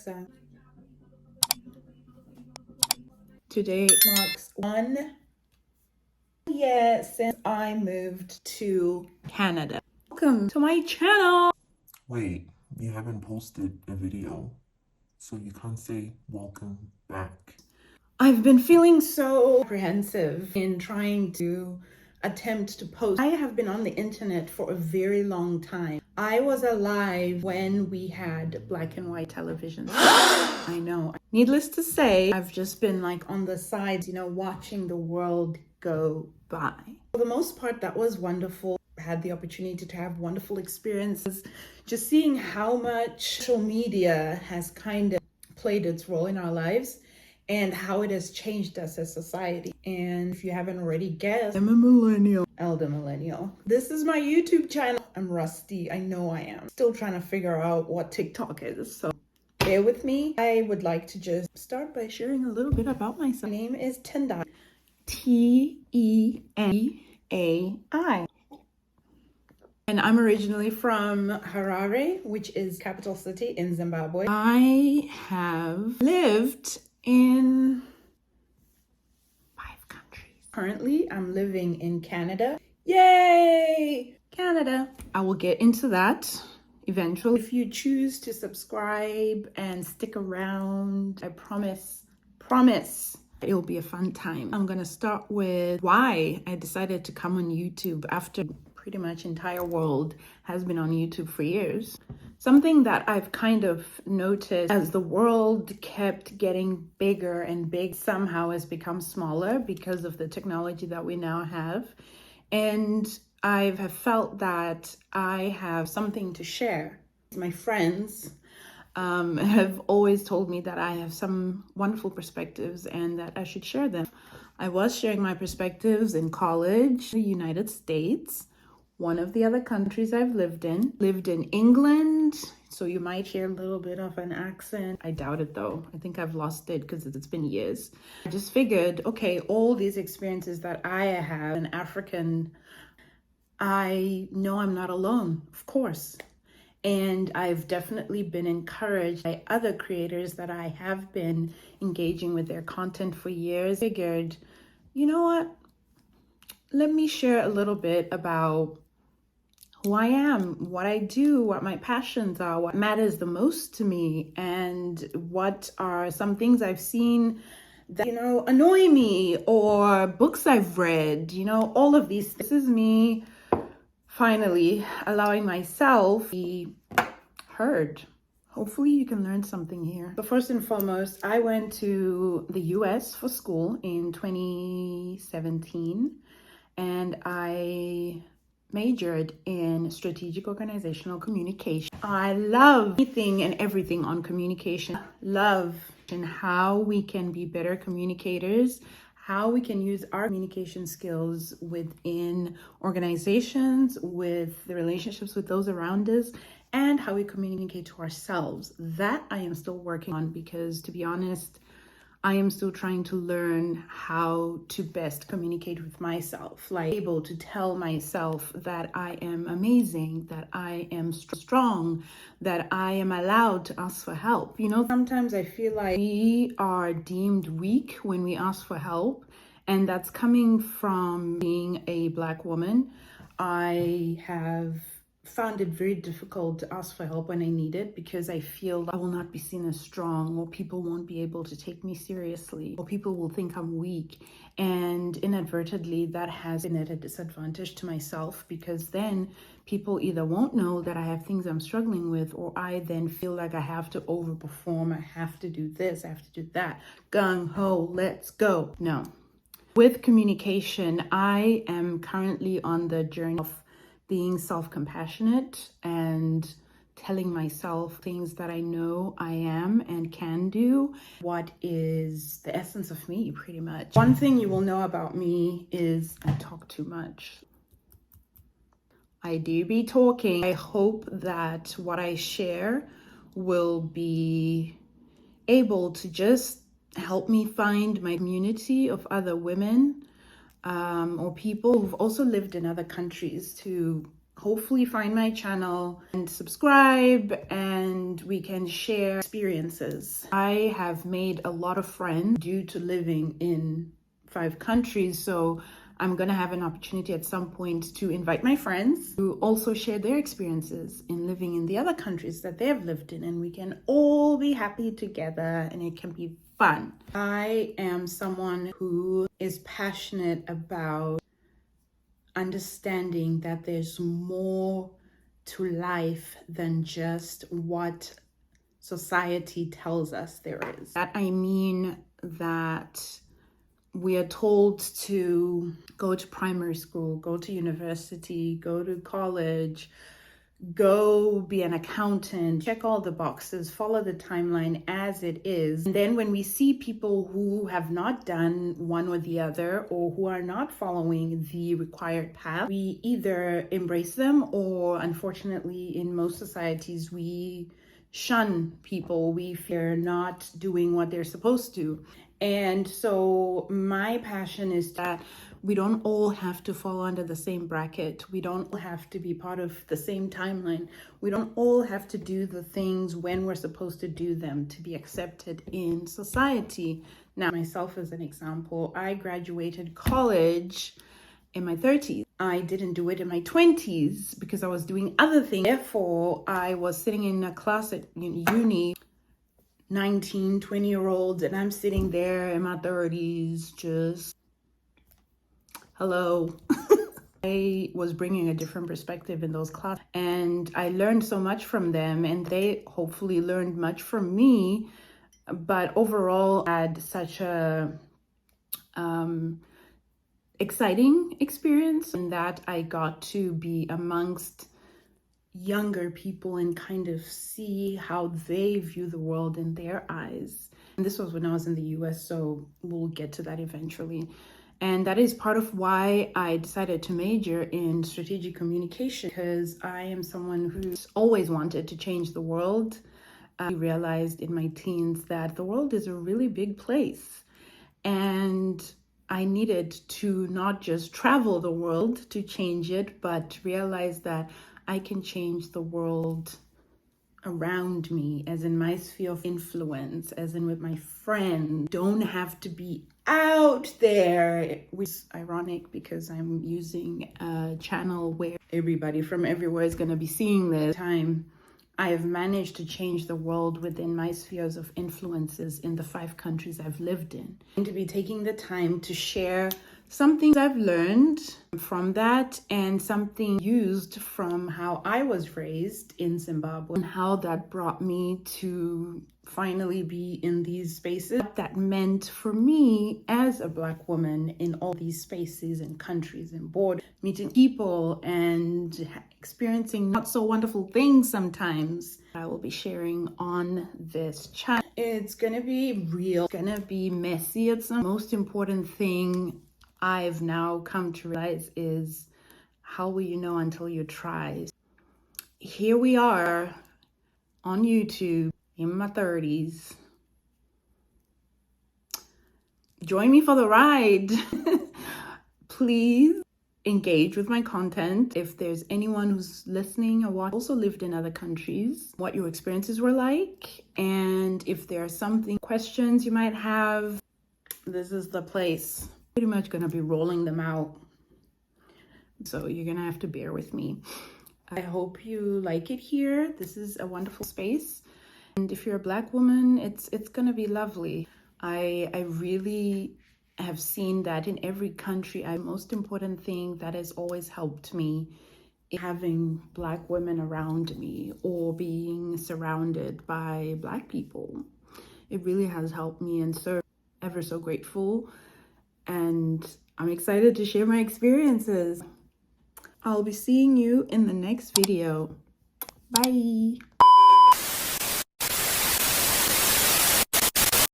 Alexa, today marks 1 year since I moved to Canada. Welcome to my channel. Wait, you haven't posted a video, so you can't say welcome back. I've been feeling so apprehensive in trying to attempt to post. I have been on the internet for a very long time. I was alive when we had black and white television. I know. Needless to say, I've just been like on the sides, watching the world go by. For the most part, that was wonderful. I had the opportunity to have wonderful experiences. Just seeing how much social media has kind of played its role in our lives and how it has changed us as society. And if you haven't already guessed, I'm a millennial, elder millennial. This is my YouTube channel. I'm rusty, I know I am. Still trying to figure out what TikTok is, so bear with me. I would like to just start by sharing a little bit about myself. My name is Tendai, T-E-N-D-A-I. And I'm originally from Harare, which is capital city in Zimbabwe. I have lived in 5 countries. Currently, I'm living in Canada. Yay! Canada. I will get into that eventually. If you choose to subscribe and stick around, I promise, it will be a fun time. I'm gonna start with why I decided to come on YouTube after pretty much entire world has been on YouTube for years. Something that I've kind of noticed as the world kept getting bigger and big somehow has become smaller because of the technology that we now have. And I've felt that I have something to share. My friends have always told me that I have some wonderful perspectives and that I should share them. I was sharing my perspectives in college, the United States. One of the other countries I've lived in England, so you might hear a little bit of an accent. I doubt it though. I think I've lost it because it's been years. I just figured, okay, all these experiences that I have, an African, I know I'm not alone, of course. And I've definitely been encouraged by other creators that I have been engaging with their content for years. I figured, you know what? Let me share a little bit about who I am, what I do, what my passions are, what matters the most to me, and what are some things I've seen that, annoy me, or books I've read, all of these. This is me finally allowing myself to be heard. Hopefully you can learn something here. But first and foremost, I went to the US for school in 2017, and I majored in strategic organizational communication. I love anything and everything on communication. Love and how we can be better communicators, how we can use our communication skills within organizations, with the relationships with those around us, and how we communicate to ourselves. That I am still working on because, to be honest, I am still trying to learn how to best communicate with myself, like able to tell myself that I am amazing, that I am strong, that I am allowed to ask for help. Sometimes I feel like we are deemed weak when we ask for help, and that's coming from being a Black woman. I have found it very difficult to ask for help when I need it because I feel I will not be seen as strong, or people won't be able to take me seriously, or people will think I'm weak. And inadvertently, that has been at a disadvantage to myself because then people either won't know that I have things I'm struggling with, or I then feel like I have to overperform. I have to do this, I have to do that. Gung ho, let's go. No. With communication, I am currently on the journey of being self-compassionate and telling myself things that I know I am and can do. What is the essence of me, pretty much. One thing you will know about me is I talk too much. I do be talking. I hope that what I share will be able to just help me find my community of other women or people who've also lived in other countries, to hopefully find my channel and subscribe, and we can share experiences. I have made a lot of friends due to living in 5 countries, so I'm gonna have an opportunity at some point to invite my friends to also share their experiences in living in the other countries that they have lived in, and we can all be happy together and it can be fun. I am someone who is passionate about understanding that there's more to life than just what society tells us there is. That I mean that we are told to go to primary school, go to university, go to college, go be an accountant, check all the boxes, follow the timeline as it is. And then when we see people who have not done one or the other, or who are not following the required path, we either embrace them, or unfortunately in most societies we shun people. We fear not doing what they're supposed to. And so my passion is that we don't all have to fall under the same bracket. We don't have to be part of the same timeline. We don't all have to do the things when we're supposed to do them to be accepted in society. Now, myself as an example, I graduated college in my 30s. I didn't do it in my 20s because I was doing other things. Therefore, I was sitting in a class at uni, 19, 20-year-olds, and I'm sitting there in my 30s just, hello. I was bringing a different perspective in those classes, and I learned so much from them, and they hopefully learned much from me. But overall, I had such a exciting experience in that I got to be amongst younger people and kind of see how they view the world in their eyes. And this was when I was in the US, so we'll get to that eventually. And that is part of why I decided to major in strategic communication, because I am someone who's always wanted to change the world. I realized in my teens that the world is a really big place, and I needed to not just travel the world to change it, but realize that I can change the world around me, as in my sphere of influence, as in with my friends. Don't have to be out there, which is ironic because I'm using a channel where everybody from everywhere is going to be seeing this time. I have managed to change the world within my spheres of influences in the 5 countries I've lived in. And to be taking the time to share some things I've learned from that, and something used from how I was raised in Zimbabwe, and how that brought me to finally be in these spaces. What that meant for me as a Black woman in all these spaces and countries and borders, meeting people and experiencing not so wonderful things sometimes. I will be sharing on this channel. It's gonna be real, it's gonna be messy. It's the most important thing I've now come to realize is, how will you know until you try? Here we are on YouTube in my 30s. Join me for the ride. Please engage with my content. If there's anyone who's listening or also lived in other countries, what your experiences were like, and if there are something, questions you might have, this is the place. Pretty much gonna be rolling them out, so you're gonna have to bear with me. I hope you like it here. This is a wonderful space, and if you're a Black woman, it's gonna be lovely. I really have seen that in every country. The most important thing that has always helped me is having Black women around me, or being surrounded by Black people. It really has helped me, and so ever so grateful. And I'm excited to share my experiences. I'll be seeing you in the next video. Bye.